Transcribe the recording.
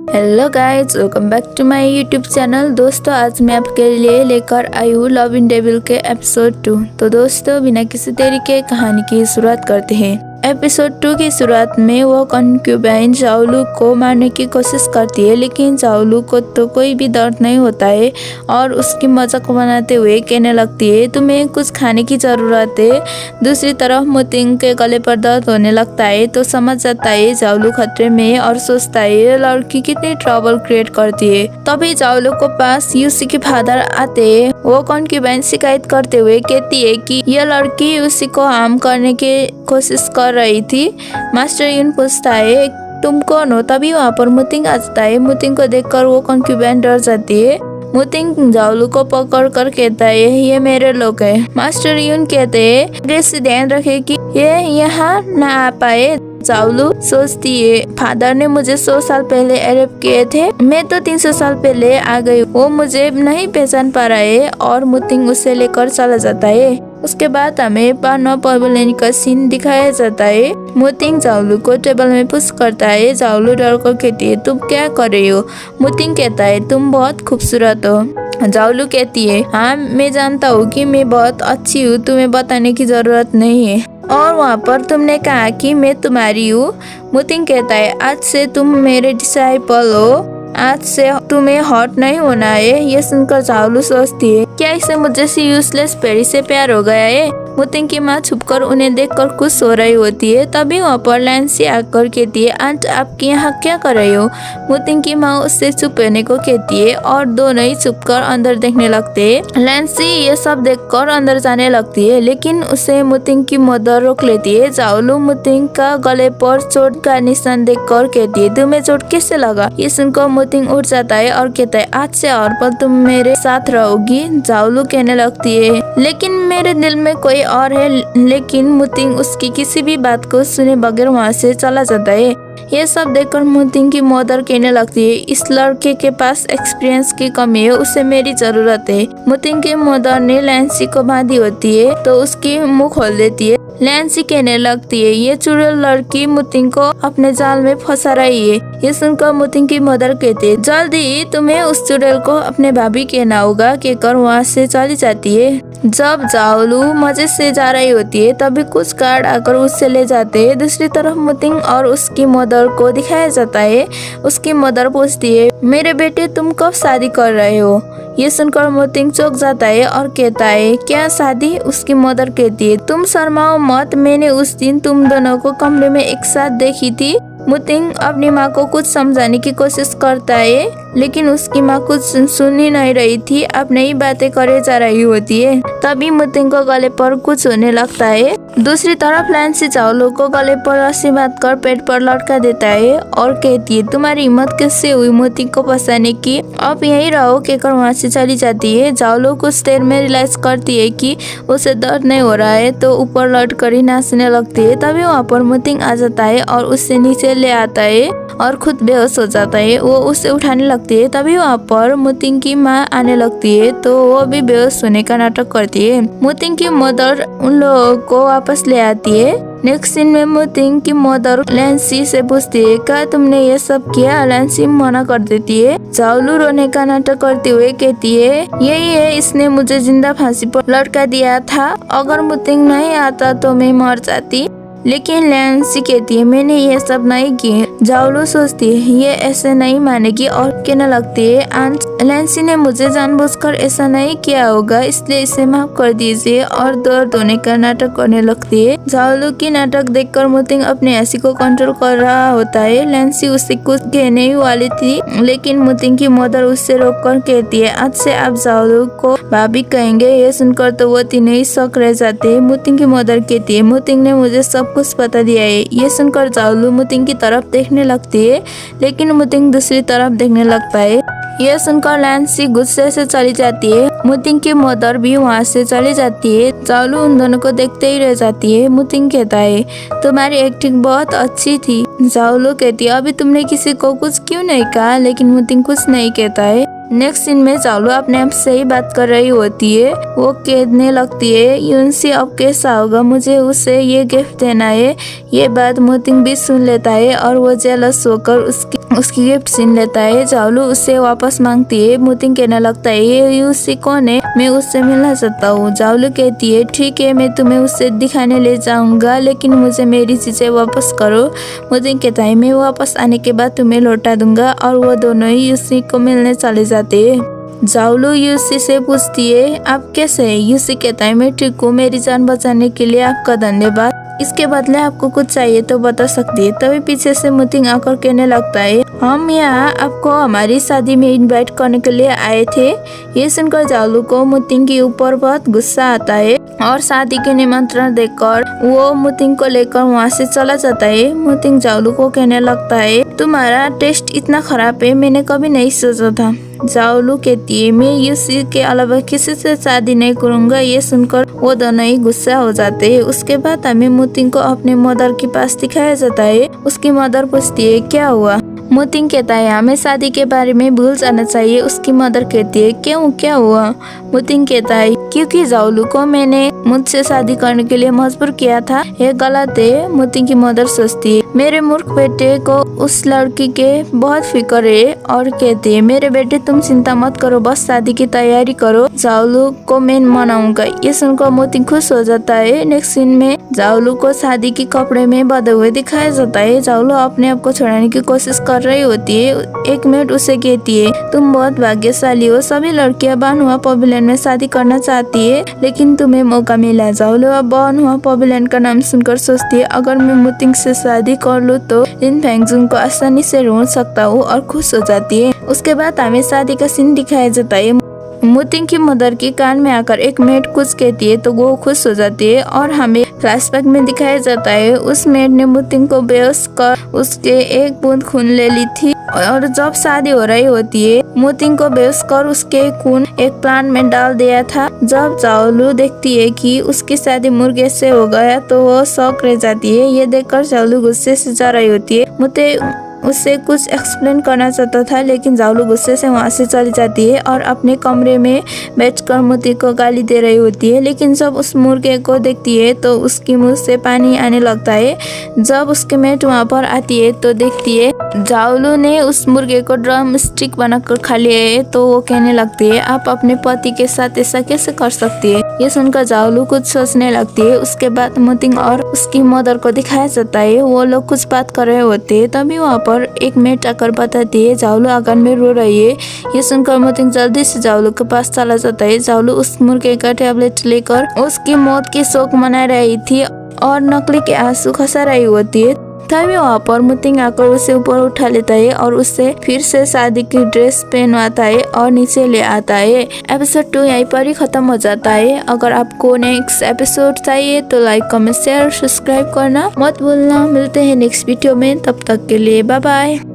Hello guys, welcome back to my YouTube channel. दोस्तों, आज मैं आपके लिए लेकर आई हूँ लव इन डेविल के एपिसोड 2। तो दोस्तों, बिना किसी देरी के कहानी की शुरुआत करते हैं। एपिसोड 2 की शुरुआत में वो कॉन्क्यूबाइन जाओलू को मारने की कोशिश करती है, लेकिन जाओलू को तो कोई भी दर्द नहीं होता है और उसकी मजाक बनाते हुए कहने लगती है, तुम्हें कुछ खाने की जरूरत है। दूसरी तरफ मुतिंग के गले पर दर्द होने लगता है तो समझ जाता है जाओलू खतरे में है और सोचता है ये लड़की कितनी ट्रबल क्रिएट करती है। तभी जाओलू को पास यूसी के फादर आते हैं। वो कॉन्क्यूबाइन शिकायत करते हुए कहती है कि यह लड़की यूसी को हार्म करने की कोशिश कर रही थी। मास्टर यून पूछता है तुम कौन हो? तभी वहाँ पर मुतिंग आ जाता है। मुतिंग को देखकर वो कॉन्क्यूबाइन डर जाती है। मुतिंग जाओलू को पकड़ कर कहता है ये मेरे लोग हैं। मास्टर यून कहते हैं आगे से ध्यान रखे कि ये यहाँ न आ पाए। जाओलू सोचती है फादर ने मुझे 100 साल पहले अरेस्ट किए थे, मैं तो 300 साल पहले आ गई, वो मुझे नहीं पहचान पा रहा है और मुतिंग उसे लेकर चला जाता है। उसके बाद हमें पानो पवेलियन का सीन दिखाया जाता है। मुतिंग जाओलू को टेबल में पुश करता है। जाओलू डर कर कहती है तुम क्या कर रही हो? मुतिंग कहता है तुम बहुत खूबसूरत हो। जाओलू कहती है हाँ मैं जानता हूँ कि मैं बहुत अच्छी हूँ, तुम्हें बताने की जरूरत नहीं है। और वहाँ पर तुमने कहा कि मैं तुम्हारी हूँ। मुतिंग कहता है आज से तुम मेरे डिसाइपल हो, आज से तुम्हें हॉट नहीं होना है। ये सुनकर जाओलू सोचती है क्या इसे मुझे सी यूजलेस पेरी से प्यार हो गया है? मुतिंग की माँ छुपकर उन्हें देखकर खुश हो रही होती है। तभी वहाँ पर लैंसी आकर कहती है आंट आप यहाँ क्या कर रही हो? मुतिंग की माँ उससे चुप रहने को कहती है और दोनों ही छुपकर अंदर देखने लगते हैं। लैंसी ये सब देखकर अंदर जाने लगती है, लेकिन उसे मुतिंग की मदर रोक लेती है। जाओलू मुतिंग का गले पर चोट का निशान देखकर कहती है तुम्हें चोट कैसे लगा? ये सुनकर मुतिंग उठ जाता है और कहता है आज से हर पल तुम मेरे साथ रहोगी। जाओलू कहने लगती है लेकिन मेरे दिल में कोई और है, लेकिन मुतिंग उसकी किसी भी बात को सुने बगैर वहाँ से चला जाता है। ये सब देखकर मुतिंग की मदर कहने लगती है इस लड़के के पास एक्सपीरियंस की कमी है, उसे मेरी जरूरत है। मुतिंग की मदर ने लैंसी को बांधी होती है तो उसकी मुंह खोल देती है। लैंसी कहने लगती है ये चुड़ैल लड़की मुतिंग को अपने जाल में फंसा रही है। ये सुनकर मुतिंग की मदर कहती है जल्दी ही तुम्हें उस चुड़ैल को अपने भाभी कहना होगा, कहकर वहाँ से चली जाती है। जब जाओलू मजे से जा रही होती है तभी कुछ गार्ड आकर उससे ले जाते हैं। दूसरी तरफ मुतिंग और उसकी मदर को दिखाया जाता है। उसकी मदर पूछती है मेरे बेटे तुम कब शादी कर रहे हो? ये सुनकर मुतिंग चौंक जाता है और कहता है क्या शादी? उसकी मदर कहती है तुम शर्माओ मत, मैंने उस दिन तुम दोनों को कमरे में एक साथ देखी थी। मुतिंग अपनी माँ को कुछ समझाने की कोशिश करता है, लेकिन उसकी माँ कुछ सुन ही नहीं रही थी, अब नई बातें करे जा रही होती है। तभी मुतिंग को गले पर कुछ होने लगता है। दूसरी तरफ लैंसी जाओलू को गले पर रस्सी बांधकर पेट पर लटका देता है और कहती है तुम्हारी हिम्मत कैसे हुई मुतिंग को फंसाने की? अब यहीं रहो, कहकर वहाँ से चली जाती है। जाओलू कुछ देर में रियलाइज करती है कि उसे दर्द नहीं हो रहा है तो ऊपर लौट कर ही नाचने लगती है। तभी वहाँ पर मुतिंग आ जाता है और उससे नीचे ले आता है और खुद बेहोश हो जाता है। वो उसे उठाने लगती है। तभी वहाँ पर मुतिंग की माँ आने लगती है तो वो भी बेहोश होने का नाटक करती है। मुतिंग की मदर उन लोगों को वापस ले आती है। नेक्स्ट सीन में मुतिंग की मदर लैंसी से पूछती है क्या तुमने ये सब किया? लैंसी मना कर देती है। जाओलू रोने का नाटक करते हुए कहती है यही है, इसने मुझे जिंदा फांसी पर लटका दिया था, अगर मुतिंग नहीं आता तो मैं मर जाती। लेकिन लैंसी कहती है मैंने ये सब नहीं किए। जाओलू सोचती है ये ऐसे नहीं मानेगी और कहने लगती है आंट लैंसी ने मुझे जानबूझकर ऐसा नहीं किया होगा, इसलिए इसे माफ कर दीजिए, और दर्द होने का नाटक करने लगती है। जाओलू की नाटक देखकर मुतिंग अपने हंसी को कंट्रोल कर रहा होता है। लैंसी उससे कुछ कहने ही वाली थी, लेकिन मुतिंग की मदर उससे रोककर कहती है आज से आप जाओलू को भाभी कहेंगे। ये सुनकर तो वो तीनों ही शौक रह जाते हैं। मुतिंग की मदर कहती है मुतिंग ने मुझे सब कुछ बता दिया है। ये सुनकर जाओलू मुतिंग की तरफ देखने लगती है, लेकिन मुतिंग दूसरी तरफ देखने लगता है। यह सुनकर लैंसी गुस्से से चली जाती है। मुतिंग की मदर भी वहाँ से चली जाती है। जाओलू उन दोनों को देखते ही रह जाती है। मुतिंग कहता है तुम्हारी एक्टिंग बहुत अच्छी थी। जाओलू कहती है अभी तुमने किसी को कुछ क्यों नहीं कहा? लेकिन मुतिंग कुछ नहीं कहता है। नेक्स्ट सीन में जाओलू अपने आप से ही बात कर रही होती है। वो कहने लगती है यूनसी अब कैसा होगा, मुझे उसे ये गिफ्ट देना है। ये बात मुतिंग भी सुन लेता है और वो जेलस होकर उसकी गिफ्ट छीन लेता है। जाओलू उससे वापस मांगती है। मुतिंग कहने लगता है ये यूसी कौन है, मैं उससे मिलना चाहता हूँ। जाओलू कहती है ठीक है, मैं तुम्हें उससे दिखाने ले जाऊंगा, लेकिन मुझे मेरी चीजें वापस करो। मुतिंग कहता है मैं वापस आने के बाद तुम्हें लौटा दूंगा, और वो दोनों ही यूसी को मिलने चले जाते हैं। जाओलू यूसी से पूछती है आप कैसे हैं? यूसी कहता है मैं ठीक हूँ, मेरी जान बचाने के लिए आपका धन्यवाद। इसके बदले आपको कुछ चाहिए तो बता सकती है। तभी पीछे से मुतिंग आकर कहने लगता है हम यहाँ आपको हमारी शादी में इनवाइट करने के लिए आए थे। ये सुनकर जाओलू को मुतिंग के ऊपर बहुत गुस्सा आता है और शादी के निमंत्रण देकर वो मुतिंग को लेकर वहाँ से चला जाता है। मुतिंग जाओलू को कहने लगता है तुम्हारा टेस्ट इतना खराब है, मैंने कभी नहीं सोचा था। जाओलू कहती है मैं यूसी के अलावा किसी से शादी नहीं करूंगा। ये सुनकर वो दोनों ही गुस्सा हो जाते हैं। उसके बाद हमें मुतिंग को अपने मदर के पास दिखाया जाता है। उसकी मदर पूछती है क्या हुआ? मुतिंग कहता है हमें शादी के बारे में भूल जाना चाहिए। उसकी मदर कहती है क्यों, क्या हुआ? मुतिंग कहता है क्योंकि जाओलू को मैंने मुझसे शादी करने के लिए मजबूर किया था, ये गलत है। मुतिंग की मदर सोचती है मेरे मूर्ख बेटे को उस लड़की के बहुत फिक्र है और कहती है मेरे बेटे तुम चिंता मत करो, बस शादी की तैयारी करो, जाओलू को मैं मनाऊंगा। ये सुनकर मुतिंग खुश हो जाता है। नेक्स्ट सीन में जाओलू को शादी के कपड़े में बंधे हुए दिखाया जाता है। जाओलू अपने आप को छुड़ाने की कोशिश कर रही होती है। एक मिनट उसे कहती है तुम बहुत भाग्यशाली हो, सभी लड़कियां बानुआ पवेलियन में शादी करना चाहती है, लेकिन तुम्हें मौका मिला। जाओलू अब बानुआ पवेलियन का नाम सुनकर सोचती है अगर मैं मुतिंग से शादी कर लूँ तो लिन फैंगजुन को आसानी से ढूंढ सकता हूँ, और खुश हो जाती है। उसके बाद हमें शादी का सीन दिखाया जाता है। मुतिंग की मदर के कान में आकर एक मेड कुछ कहती है तो वो खुश हो जाती है, और हमें फ्लैशबैक में दिखाया जाता है उस मेड ने मुतिंग को बेहोश कर उसके एक बूंद खून ले ली थी, और जब शादी हो रही होती है मुतिंग को बेहोश कर उसके खून एक प्लांट में डाल दिया था। जब जाओलू देखती है कि उसकी शादी मुर्गे से हो गया तो वो शौक रह जाती है। ये देखकर जाओलू गुस्से से जा रही होती है। मुतिंग उससे कुछ एक्सप्लेन करना चाहता था, लेकिन जाओलू गुस्से से वहाँ से चली जाती है और अपने कमरे में बैठकर मुतिंग को गाली दे रही होती है। लेकिन जब उस मुर्गे को देखती है तो उसकी मुंह से पानी आने लगता है। जब उसके मेट वहाँ पर आती है तो देखती है जाओलू ने उस मुर्गे को ड्रम स्टिक बनाकर खा लिया है। तो वो कहने लगती है आप अपने पति के साथ ऐसा कैसे कर सकती है? ये सुनकर जाओलू कुछ सोचने लगती है। उसके बाद मुतिंग और उसकी मदर को दिखाया जाता है। वो लोग कुछ बात कर रहे होते हैं। तभी वहाँ पर एक मेट आकर बताती है जाओलू आंगन में रो रही है। ये सुनकर मुतिंग जल्दी से जाओलू के पास चला जाता है। जाओलू उस मुर्गे का टैबलेट लेकर उसकी मौत की शोक मना रही थी और नकली के आंसू खसा रही होती है। तभी वहाँ पर मुतिंग आकर उसे ऊपर उठा लेता है और उससे फिर से शादी की ड्रेस पहनवाता है और नीचे ले आता है। एपिसोड 2 यहीं पर ही खत्म हो जाता है। अगर आपको नेक्स्ट एपिसोड चाहिए तो लाइक कमेंट शेयर सब्सक्राइब करना मत भूलना। मिलते हैं नेक्स्ट वीडियो में, तब तक के लिए बाय बाय।